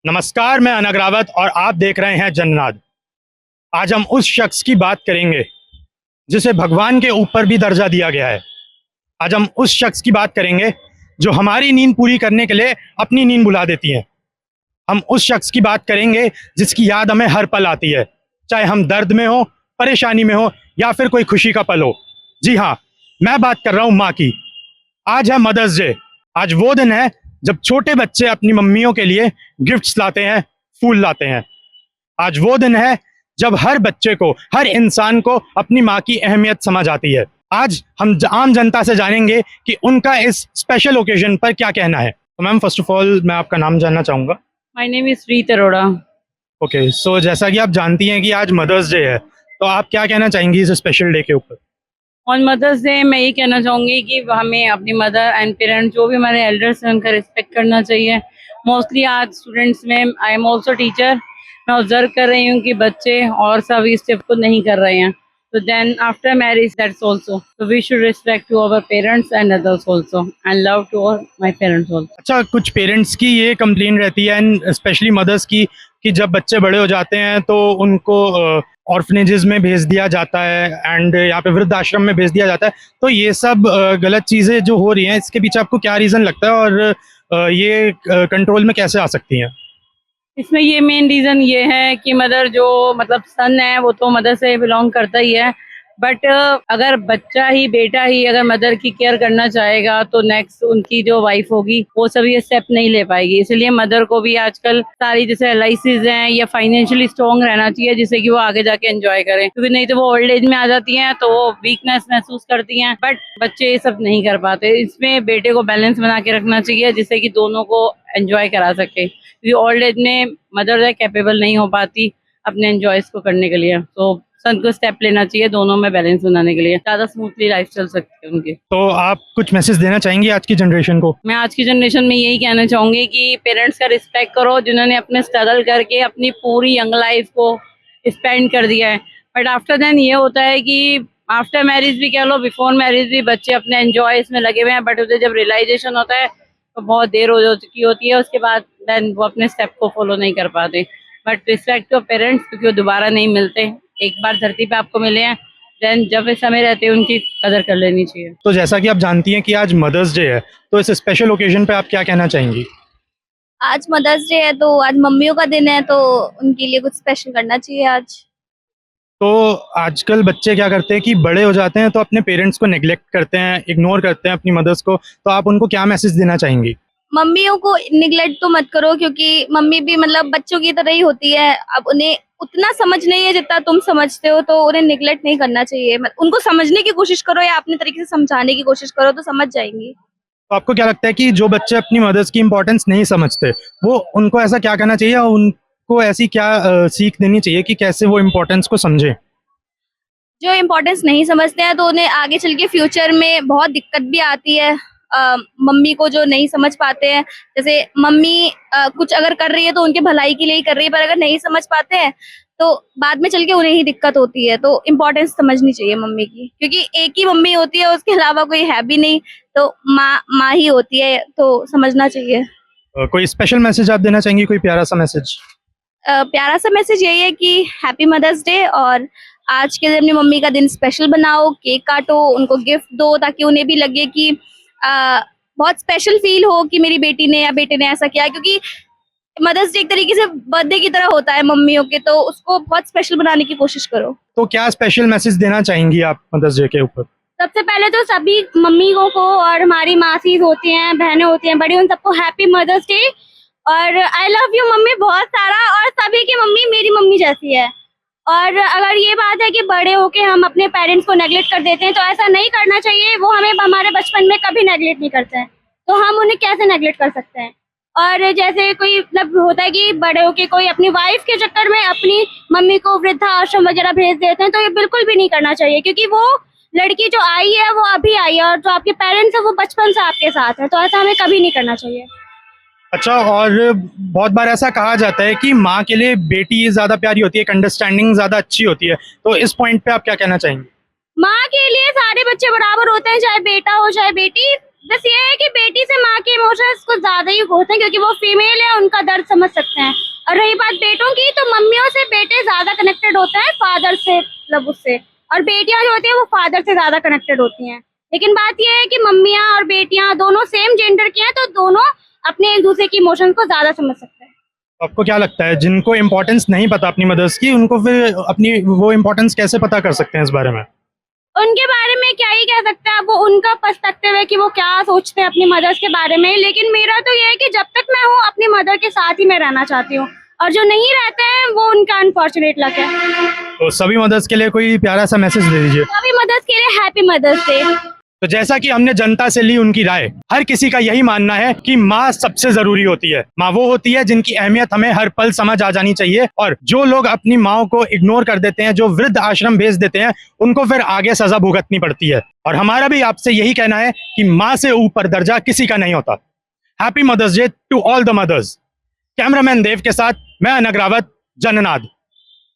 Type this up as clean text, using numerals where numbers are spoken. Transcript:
नमस्कार, मैं अनग रावत और आप देख रहे हैं जननाद। आज हम उस शख्स की बात करेंगे जिसे भगवान के ऊपर भी दर्जा दिया गया है। आज हम उस शख्स की बात करेंगे जो हमारी नींद पूरी करने के लिए अपनी नींद बुला देती है। हम उस शख्स की बात करेंगे जिसकी याद हमें हर पल आती है, चाहे हम दर्द में हो, परेशानी में हो या फिर कोई खुशी का पल हो। जी हाँ, मैं बात कर रहा हूँ माँ की। आज है मदर्स डे। आज वो दिन है जब छोटे बच्चे अपनी मम्मियों के लिए गिफ्ट्स लाते हैं, फूल लाते हैं। आज वो दिन है जब हर बच्चे को, हर इंसान को अपनी माँ की अहमियत समझ आती है। आज हम आम जनता से जानेंगे कि उनका इस स्पेशल ओकेजन पर क्या कहना है। तो मैम, फर्स्ट ऑफ ऑल मैं आपका नाम जानना चाहूँगा। माय नेम इज रीत अरोड़ा। ओके, सो जैसा कि आप जानती हैं कि आज मदर्स डे है, तो आप क्या कहना चाहेंगी इस स्पेशल डे के ऊपर? ऑन मदर्स डे मैं ये कहना चाहूँगी कि हमें अपनी मदर एंड पेरेंट्स, जो भी हमारे एल्डर्स हैं, उनका रिस्पेक्ट करना चाहिए। मोस्टली आज स्टूडेंट्स में, आई एम ऑल्सो टीचर, मैं ऑब्जर्व कर रही हूँ कि बच्चे और सब इस स्टेप को नहीं कर रहे हैं। तो then after marriage that's also, तो we should respect to our parents and others also and love to my parents also. अच्छा, कुछ पेरेंट्स की ये कंप्लेन रहती है एंड स्पेशली मदर्स की कि जब बच्चे बड़े हो जाते हैं तो उनको ऑर्फनेजेस में भेज दिया जाता है एंड यहाँ पे वृद्धाश्रम में भेज दिया जाता है। तो ये सब गलत चीज़ें जो हो रही हैं, इसके पीछे आपको क्या रीज़न लगता है और ये कंट्रोल में कैसे आ सकती हैं? इसमें ये मेन रीजन ये है कि मदर जो मतलब सन है वो तो मदर से बिलोंग करता ही है, बट अगर बच्चा ही, बेटा ही अगर मदर की केयर करना चाहेगा तो नेक्स्ट उनकी जो वाइफ होगी वो सभी स्टेप नहीं ले पाएगी। इसलिए मदर को भी आजकल सारी जैसे LICs हैं या फाइनेंशियली स्ट्रॉन्ग रहना चाहिए, जिससे कि वो आगे जाके एंजॉय करें, क्योंकि नहीं तो वो ओल्ड एज में आ जाती हैं तो वो वीकनेस महसूस करती हैं। बट बच्चे ये सब नहीं कर पाते। इसमें बेटे को बैलेंस बना के रखना चाहिए जिससे कि दोनों को एंजॉय करा सके, क्योंकि ओल्ड एज में मदर कैपेबल नहीं हो पाती अपने एंजॉयज को करने के लिए। तो सन को स्टेप लेना चाहिए दोनों में बैलेंस बनाने के लिए, ज्यादा स्मूथली लाइफ चल सकती है उनकी। तो आप कुछ मैसेज देना चाहेंगी आज की जनरेशन को? मैं आज की जनरेशन में यही कहना चाहूंगी कि पेरेंट्स का रिस्पेक्ट करो, जिन्होंने अपने स्ट्रगल करके अपनी पूरी यंग लाइफ को स्पेंड कर दिया है। बट आफ्टर देन ये होता है कि आफ्टर मैरिज भी कह लो, बिफोर मैरिज भी बच्चे अपने एंजॉय इसमें लगे हुए हैं, बट उसे जब रियलाइजेशन होता है तो बहुत देर हो चुकी होती है। उसके बाद देन वो अपने स्टेप को फॉलो नहीं कर पाते। बट रिस्पेक्ट टू पेरेंट्स, क्योंकि वो दोबारा नहीं मिलते, एक बार धरती पे आपको मिले हैं, देन जब वे समय रहते हैं उनकी कदर कर लेनी चाहिए। तो जैसा कि आप जानती हैं कि आज मदर्स डे है, तो इस स्पेशल ओकेजन पे आप क्या कहना चाहेंगी? आज मदर्स डे है तो आज मम्मियों का दिन है, तो उनके लिए कुछ स्पेशल करना चाहिए आज। तो आजकल बच्चे क्या करते हैं कि बड़े हो जाते हैं तो अपने पेरेंट्स को नेग्लेक्ट करते हैं, इग्नोर करते हैं अपनी मदर्स को। तो आप उनको क्या मैसेज देना चाहेंगी? मम्मियों को निगलेक्ट तो मत करो, क्योंकि मम्मी भी मतलब बच्चों की तरह ही होती है। अब उन्हें उतना समझ नहीं है जितना तुम समझते हो, तो उन्हें निगलेक्ट नहीं करना चाहिए। उनको समझने की कोशिश करो या अपने तरीके से समझाने की कोशिश करो तो समझ जाएंगी। तो आपको क्या लगता है कि जो बच्चे अपनी मदर्स की इम्पोर्टेंस नहीं समझते, वो उनको ऐसा क्या करना चाहिए और उनको ऐसी क्या सीख देनी चाहिए कि कैसे वो इम्पोर्टेंस को समझे? जो इम्पोर्टेंस नहीं समझते हैं तो उन्हें आगे चल के फ्यूचर में बहुत दिक्कत भी आती है। मम्मी को जो नहीं समझ पाते हैं, जैसे मम्मी कुछ अगर कर रही है तो उनके भलाई के लिए ही कर रही है, पर अगर नहीं समझ पाते हैं तो बाद में चल के उन्हें ही दिक्कत होती है। तो इम्पोर्टेंस समझनी चाहिए मम्मी की, क्योंकि एक ही मम्मी होती है, उसके अलावा कोई है भी नहीं, तो माँ ही होती है, तो समझना चाहिए। कोई स्पेशल मैसेज आप देना चाहेंगी, कोई प्यारा सा मैसेज? प्यारा सा मैसेज यही है कि हैप्पी मदर्स डे, और आज के दिन अपनी मम्मी का दिन स्पेशल बनाओ, केक काटो, उनको गिफ्ट दो, ताकि उन्हें भी लगे कि बहुत स्पेशल फील हो कि मेरी बेटी ने या बेटे ने ऐसा किया। क्योंकि मदर्स डे एक तरीके से बर्थडे की तरह होता है मम्मियों के, तो उसको बहुत स्पेशल बनाने की कोशिश करो। तो क्या स्पेशल मैसेज देना चाहेंगी आप मदर्स डे के ऊपर? सबसे पहले तो सभी मम्मियों को, और हमारी मासीज होती हैं, बहनें होती हैं बड़ी, उन सबको हैप्पी मदर्स डे। और आई लव यू मम्मी बहुत सारा, और सभी की मम्मी मेरी मम्मी जैसी है। और अगर ये बात है कि बड़े होके हम अपने पेरेंट्स को नेगलेक्ट कर देते हैं, तो ऐसा नहीं करना चाहिए। वो हमें हमारे बचपन में कभी नेगलेक्ट नहीं करते हैं, तो हम उन्हें कैसे नेगलेक्ट कर सकते हैं। और जैसे कोई मतलब होता है कि बड़े होके कोई अपनी वाइफ के चक्कर में अपनी मम्मी को वृद्धाश्रम वगैरह भेज देते हैं, तो ये बिल्कुल भी नहीं करना चाहिए, क्योंकि वो लड़की जो आई है वो अभी आई है, और जो आपके पेरेंट्स है वो बचपन से आपके साथ है, तो ऐसा हमें कभी नहीं करना चाहिए। अच्छा, और बहुत बार ऐसा कहा जाता है कि माँ के लिए बेटी ज़्यादा प्यारी होती है, एक अंडरस्टैंडिंग ज़्यादा अच्छी होती है। तो इस पॉइंट पे आप क्या कहना चाहेंगे? माँ के लिए सारे बच्चे बराबर होते हैं, चाहे बेटा हो चाहे बेटी। बस ये है कि बेटी से माँ के इमोशंस कुछ ज्यादा ही होते हैं क्योंकि वो फीमेल है, उनका दर्द समझ सकते हैं। और रही बात बेटों की, तो मम्मियों से बेटे ज्यादा कनेक्टेड होते हैं फादर से, मतलब उससे, और बेटियां जो होती है वो फादर से ज्यादा कनेक्टेड होती हैं। लेकिन बात ये है कि मम्मियां और बेटियां दोनों सेम जेंडर की हैं, तो दोनों अपने एक दूसरे की इमोशंस को ज्यादा समझ सकते हैं। आपको क्या लगता है जिनको इम्पोर्टेंस नहीं पता अपनी मदर्स की, उनको फिर अपनी वो इम्पोर्टेंस कैसे पता कर सकते हैं इस बारे में? उनके बारे में क्या ही कह सकते हैं, वो उनका पर्सपेक्टिव है कि वो क्या सोचते हैं अपनी मदर्स के बारे में। लेकिन मेरा तो ये है कि जब तक मैं हूँ अपनी मदर के साथ ही मैं रहना चाहती हूँ, और जो नहीं रहते हैं वो उनका अनफॉर्चुनेट लक है। तो सभी मदर्स के लिए कोई प्यारा सा मैसेज दे दीजिए। सभी मदर्स के लिए हैप्पी मदर्स डे। तो जैसा कि हमने जनता से ली उनकी राय, हर किसी का यही मानना है कि माँ सबसे जरूरी होती है। माँ वो होती है जिनकी अहमियत हमें हर पल समझ आ जानी चाहिए, और जो लोग अपनी माँ को इग्नोर कर देते हैं, जो वृद्ध आश्रम भेज देते हैं, उनको फिर आगे सजा भुगतनी पड़ती है। और हमारा भी आपसे यही कहना है कि माँ से ऊपर दर्जा किसी का नहीं होता। Happy mother's day to all the mothers. Cameraman Dev के साथ मैं अनग रावत, जननाद।